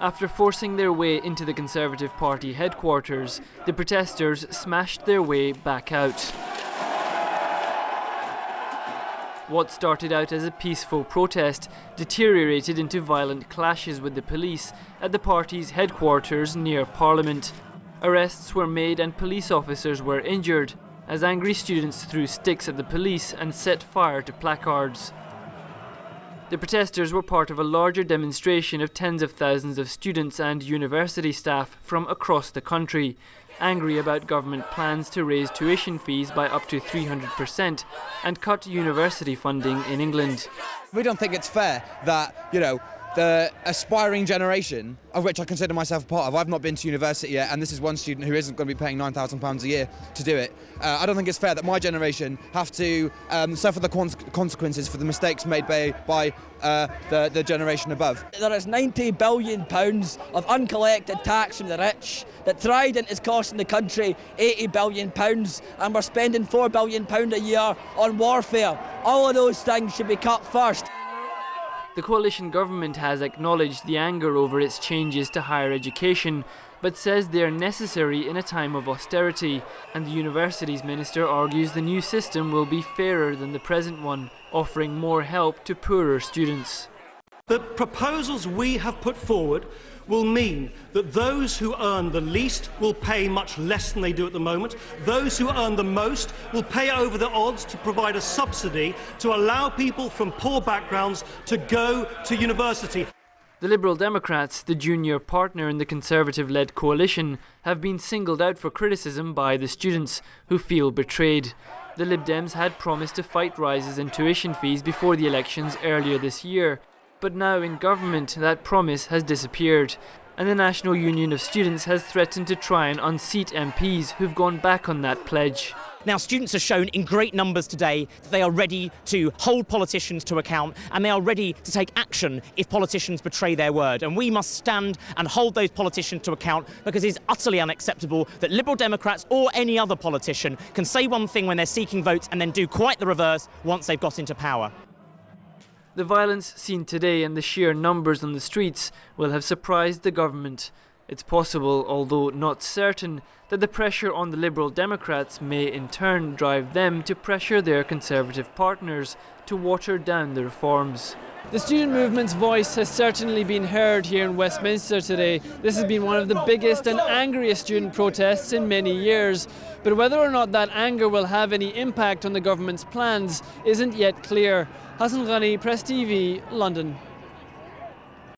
After forcing their way into the Conservative Party headquarters, the protesters smashed their way back out. What started out as a peaceful protest deteriorated into violent clashes with the police at the party's headquarters near Parliament. Arrests were made and police officers were injured as angry students threw sticks at the police and set fire to placards. The protesters were part of a larger demonstration of tens of thousands of students and university staff from across the country, angry about government plans to raise tuition fees by up to 300% and cut university funding in England. We don't think it's fair that, the aspiring generation, of which I consider myself a part of, I've not been to university yet, and this is one student who isn't going to be paying £9,000 a year to do it. I don't think it's fair that my generation have to suffer the consequences for the mistakes made by the generation above. There is £90 billion of uncollected tax from the rich, that Trident is costing the country £80 billion, and we're spending £4 billion a year on warfare. All of those things should be cut first. The coalition government has acknowledged the anger over its changes to higher education, but says they are necessary in a time of austerity, and the Universities Minister argues the new system will be fairer than the present one, offering more help to poorer students. The proposals we have put forward will mean that those who earn the least will pay much less than they do at the moment. Those who earn the most will pay over the odds to provide a subsidy to allow people from poor backgrounds to go to university. The Liberal Democrats, the junior partner in the Conservative-led coalition, have been singled out for criticism by the students, who feel betrayed. The Lib Dems had promised to fight rises in tuition fees before the elections earlier this year, but now in government that promise has disappeared, and the National Union of Students has threatened to try and unseat MPs who've gone back on that pledge. Now, students are shown in great numbers today that they are ready to hold politicians to account, and they are ready to take action if politicians betray their word. And we must stand and hold those politicians to account, because it is utterly unacceptable that Liberal Democrats or any other politician can say one thing when they're seeking votes and then do quite the reverse once they've got into power. The violence seen today and the sheer numbers on the streets will have surprised the government. It's possible, although not certain, that the pressure on the Liberal Democrats may in turn drive them to pressure their Conservative partners to water down the reforms. The student movement's voice has certainly been heard here in Westminster today. This has been one of the biggest and angriest student protests in many years. But whether or not that anger will have any impact on the government's plans isn't yet clear. Hassan Ghani, Press TV, London.